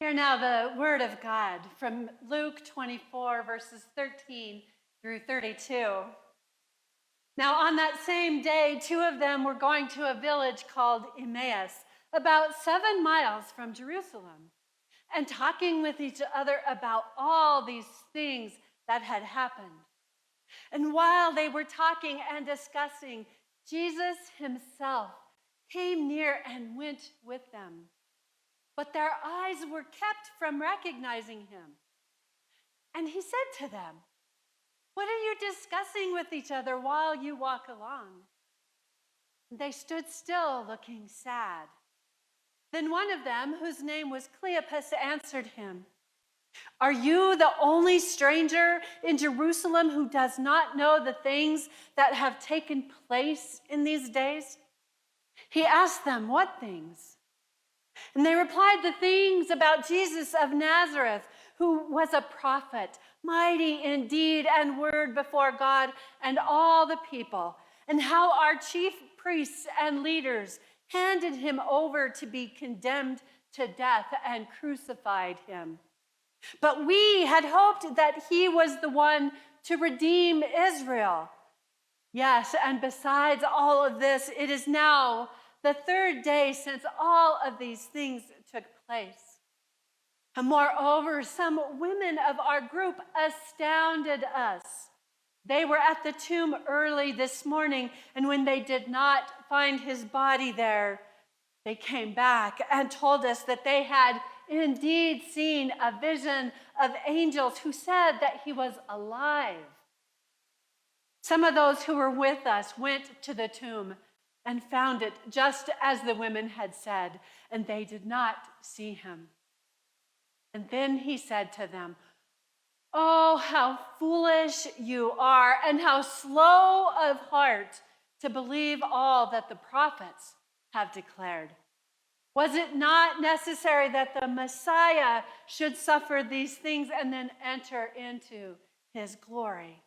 Hear now the word of God from Luke 24, verses 13 through 32. Now on that same day, two of them were going to a village called Emmaus, about 7 miles from Jerusalem, and talking with each other about all these things that had happened. And while they were talking and discussing, Jesus himself came near and went with them. But their eyes were kept from recognizing him. And he said to them, "What are you discussing with each other while you walk along?" They stood still, looking sad. Then one of them, whose name was Cleopas, answered him, "Are you the only stranger in Jerusalem who does not know the things that have taken place in these days?" He asked them, "What things?" And they replied, "The things about Jesus of Nazareth, who was a prophet, mighty in deed and word before God and all the people, and how our chief priests and leaders handed him over to be condemned to death and crucified him. But we had hoped that he was the one to redeem Israel. Yes, and besides all of this, it is now the 3rd day since all of these things took place. And moreover, some women of our group astounded us. They were at the tomb early this morning, and when they did not find his body there, they came back and told us that they had indeed seen a vision of angels who said that he was alive. Some of those who were with us went to the tomb and found it just as the women had said, and they did not see him." And then he said to them, "Oh, how foolish you are, and how slow of heart to believe all that the prophets have declared. Was it not necessary that the Messiah should suffer these things and then enter into his glory?"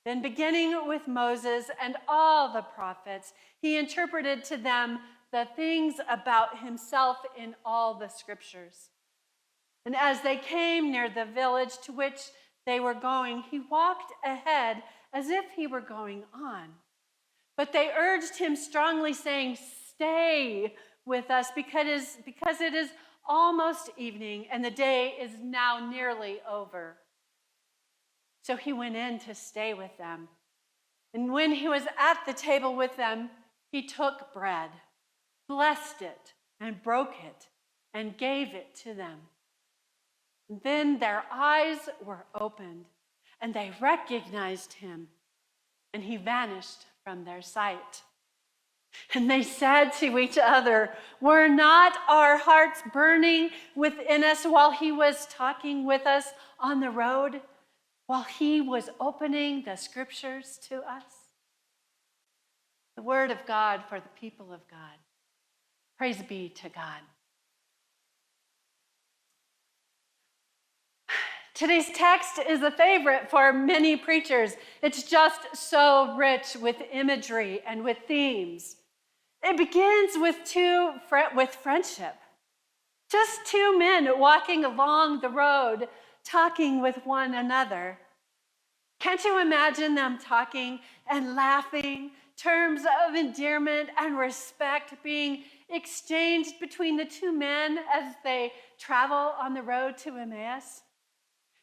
Then, beginning with Moses and all the prophets, he interpreted to them the things about himself in all the scriptures. And as they came near the village to which they were going, he walked ahead as if he were going on. But they urged him strongly, saying, "Stay with us, because it is almost evening, and the day is now nearly over." So he went in to stay with them. And when he was at the table with them, he took bread, blessed it, and broke it, and gave it to them. And then their eyes were opened, and they recognized him, and he vanished from their sight. And they said to each other, "Were not our hearts burning within us while he was talking with us on the road, while he was opening the scriptures to us?" The word of God for the people of God. Praise be to God. Today's text is a favorite for many preachers. It's just so rich with imagery and with themes. It begins with friendship. Just two men walking along the road, talking with one another. Can't you imagine them talking and laughing, terms of endearment and respect being exchanged between the two men as they travel on the road to Emmaus?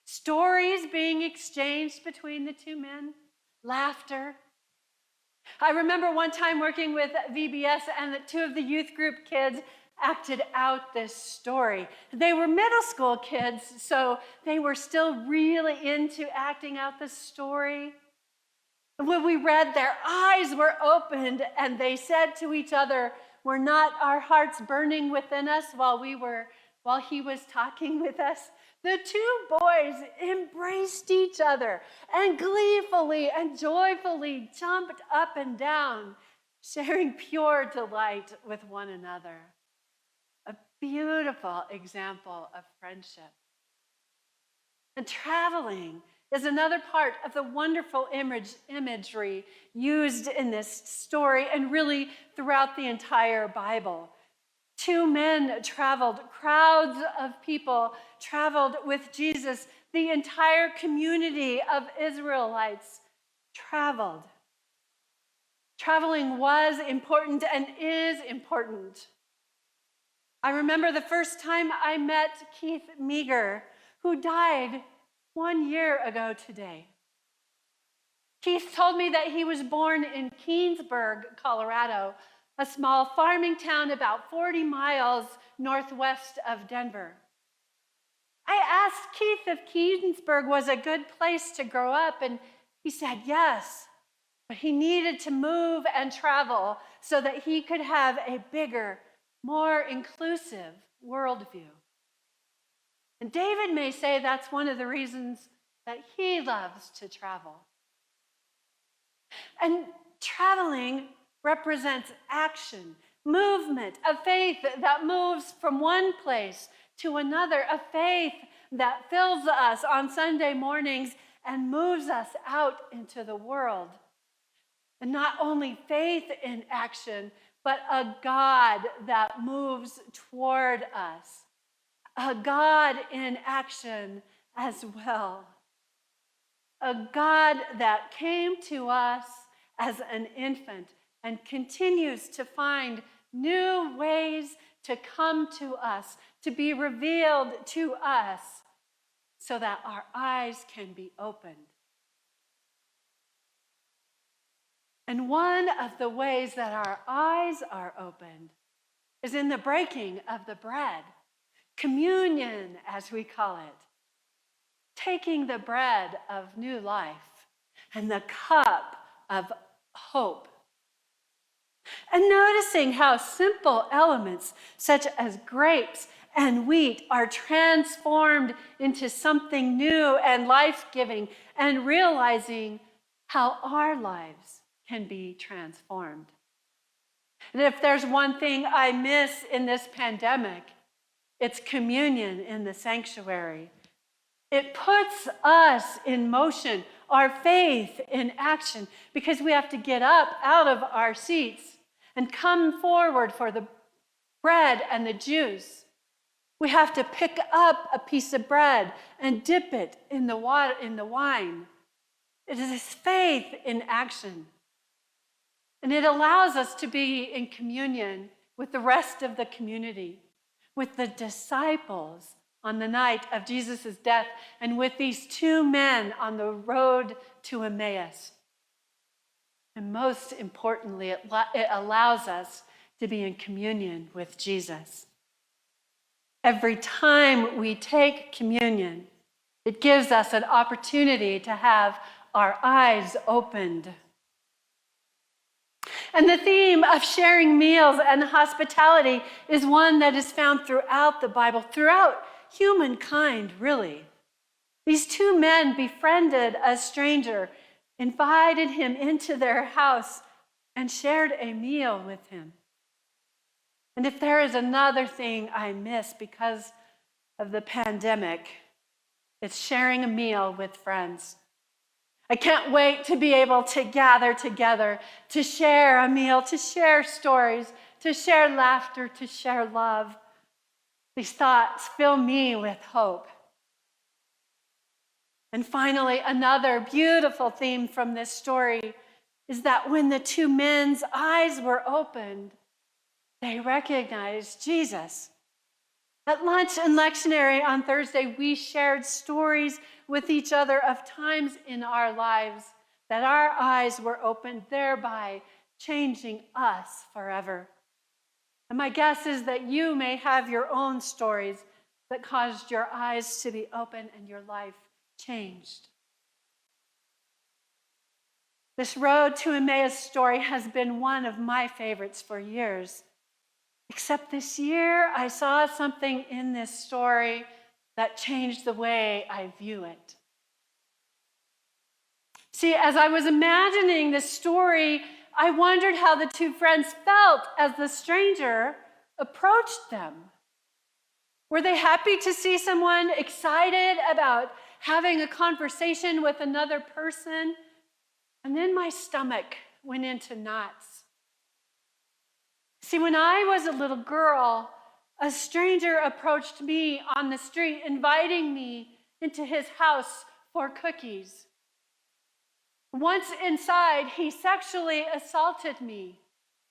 Stories being exchanged between the two men, laughter. I remember one time working with VBS, and the two of the youth group kids acted out this story. They were middle school kids, so they were still really into acting out the story. When we read, their eyes were opened, and they said to each other, "Were not our hearts burning within us while he was talking with us?" The two boys embraced each other and gleefully and joyfully jumped up and down, sharing pure delight with one another. A beautiful example of friendship. And traveling is another part of the wonderful imagery used in this story and really throughout the entire Bible. Two men traveled, crowds of people traveled with Jesus. The entire community of Israelites traveled. Traveling was important and is important. I remember the first time I met Keith Meager, who died 1 year ago today. Keith told me that he was born in Keensburg, Colorado, a small farming town about 40 miles northwest of Denver. I asked Keith if Keensburg was a good place to grow up, and he said yes, but he needed to move and travel so that he could have a bigger, more inclusive worldview. And David may say that's one of the reasons that he loves to travel. And traveling represents action, movement, a faith that moves from one place to another, a faith that fills us on Sunday mornings and moves us out into the world. And not only faith in action, but a God that moves toward us, a God in action as well. A God that came to us as an infant and continues to find new ways to come to us, to be revealed to us, so that our eyes can be opened. And one of the ways that our eyes are opened is in the breaking of the bread, communion, as we call it. Taking the bread of new life and the cup of hope. And noticing how simple elements such as grapes and wheat are transformed into something new and life-giving, and realizing how our lives can be transformed. And if there's one thing I miss in this pandemic, it's communion in the sanctuary. It puts us in motion, our faith in action, because we have to get up out of our seats and come forward for the bread and the juice. We have to pick up a piece of bread and dip it in the water, in the wine. It is faith in action. And it allows us to be in communion with the rest of the community, with the disciples on the night of Jesus' death, and with these two men on the road to Emmaus. And most importantly, it allows us to be in communion with Jesus. Every time we take communion, it gives us an opportunity to have our eyes opened. And the theme of sharing meals and hospitality is one that is found throughout the Bible, throughout humankind, really. These two men befriended a stranger, invited him into their house, and shared a meal with him. And if there is another thing I miss because of the pandemic, it's sharing a meal with friends. I can't wait to be able to gather together, to share a meal, to share stories, to share laughter, to share love. These thoughts fill me with hope. And finally, another beautiful theme from this story is that when the two men's eyes were opened, they recognized Jesus. At lunch and lectionary on Thursday, we shared stories with each other of times in our lives that our eyes were opened, thereby changing us forever. And my guess is that you may have your own stories that caused your eyes to be open and your life changed. This road to Emmaus story has been one of my favorites for years. Except this year, I saw something in this story that changed the way I view it. See, as I was imagining this story, I wondered how the two friends felt as the stranger approached them. Were they happy to see someone, excited about having a conversation with another person? And then my stomach went into knots. See, when I was a little girl, a stranger approached me on the street, inviting me into his house for cookies. Once inside, he sexually assaulted me,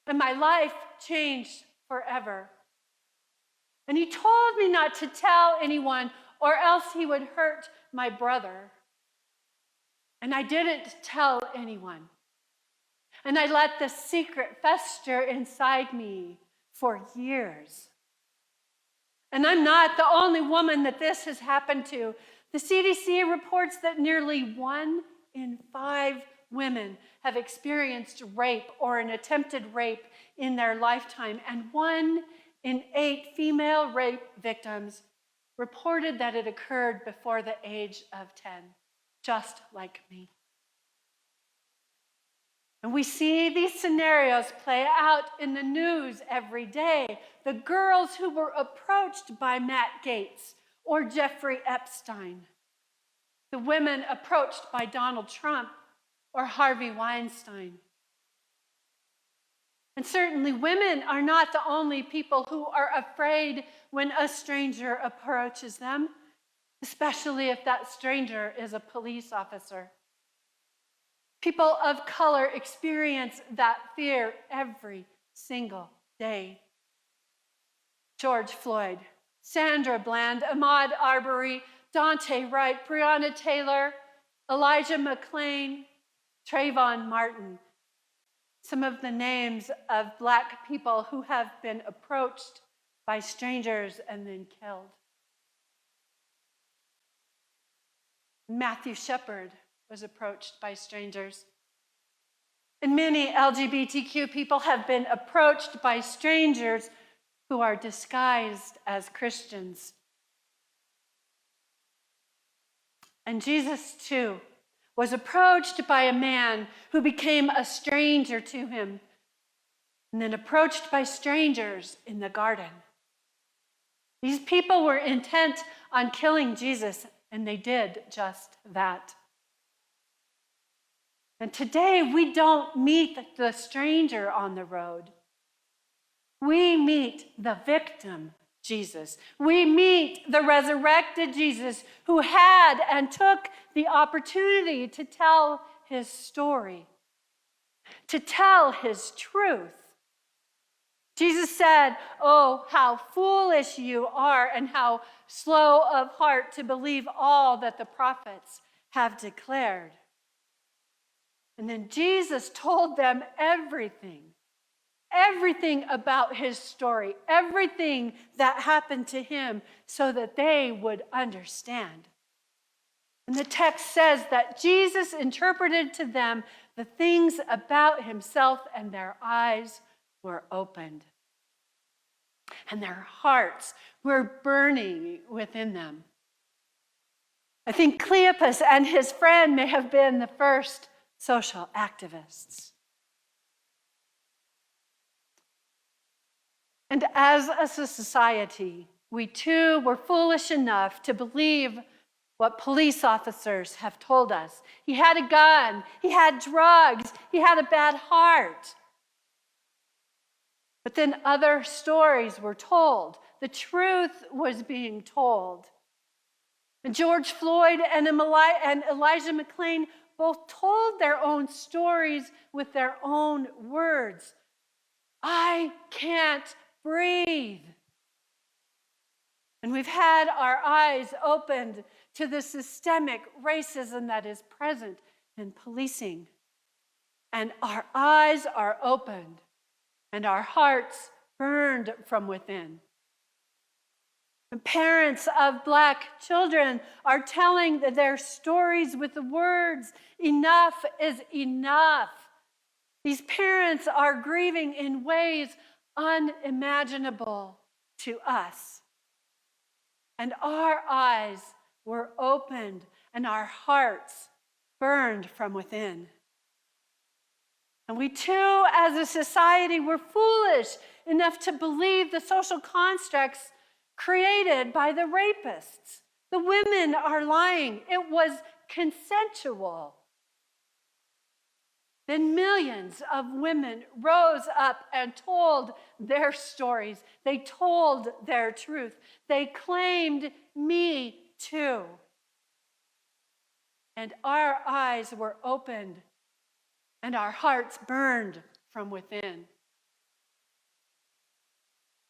and my life changed forever. And he told me not to tell anyone, or else he would hurt my brother. And I didn't tell anyone. And I let the secret fester inside me for years. And I'm not the only woman that this has happened to. The CDC reports that nearly 1 in 5 women have experienced rape or an attempted rape in their lifetime, and 1 in 8 female rape victims reported that it occurred before the age of 10, just like me. And we see these scenarios play out in the news every day. The girls who were approached by Matt Gaetz or Jeffrey Epstein. The women approached by Donald Trump or Harvey Weinstein. And certainly women are not the only people who are afraid when a stranger approaches them, especially if that stranger is a police officer. People of color experience that fear every single day. George Floyd, Sandra Bland, Ahmaud Arbery, Dante Wright, Breonna Taylor, Elijah McClain, Trayvon Martin. Some of the names of Black people who have been approached by strangers and then killed. Matthew Shepard was approached by strangers. And many LGBTQ people have been approached by strangers who are disguised as Christians. And Jesus, too, was approached by a man who became a stranger to him, and then approached by strangers in the garden. These people were intent on killing Jesus, and they did just that. And today, we don't meet the stranger on the road. We meet the victim, Jesus. We meet the resurrected Jesus who had and took the opportunity to tell his story, to tell his truth. Jesus said, "Oh, how foolish you are, and how slow of heart to believe all that the prophets have declared." And then Jesus told them everything about his story, everything that happened to him, so that they would understand. And the text says that Jesus interpreted to them the things about himself, and their eyes were opened. And their hearts were burning within them. I think Cleopas and his friend may have been the first social activists. And as a society, we too were foolish enough to believe what police officers have told us. He had a gun, he had drugs, he had a bad heart. But then other stories were told. The truth was being told. And George Floyd and Elijah McClain both told their own stories with their own words. I can't breathe. And we've had our eyes opened to the systemic racism that is present in policing. And our eyes are opened, and our hearts burned from within. The parents of Black children are telling their stories with the words, "Enough is enough." These parents are grieving in ways unimaginable to us. And our eyes were opened, and our hearts burned from within. And we too, as a society, were foolish enough to believe the social constructs created by the rapists. The women are lying. It was consensual. Then millions of women rose up and told their stories. They told their truth. They claimed me too. And our eyes were opened and our hearts burned from within.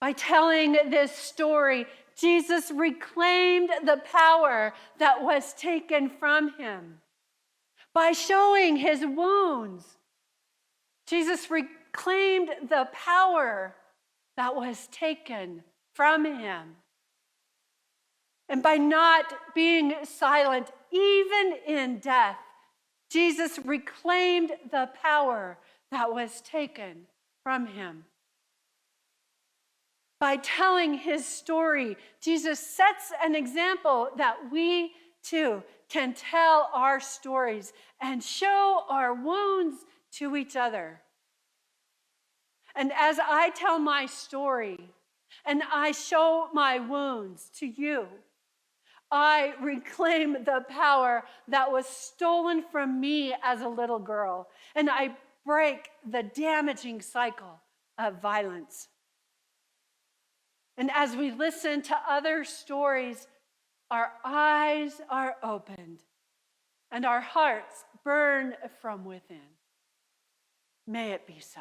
By telling this story, Jesus reclaimed the power that was taken from him. By showing his wounds, Jesus reclaimed the power that was taken from him. And by not being silent, even in death, Jesus reclaimed the power that was taken from him. By telling his story, Jesus sets an example that we too can tell our stories and show our wounds to each other. And as I tell my story and I show my wounds to you, I reclaim the power that was stolen from me as a little girl, and I break the damaging cycle of violence. And as we listen to other stories, our eyes are opened and our hearts burn from within. May it be so.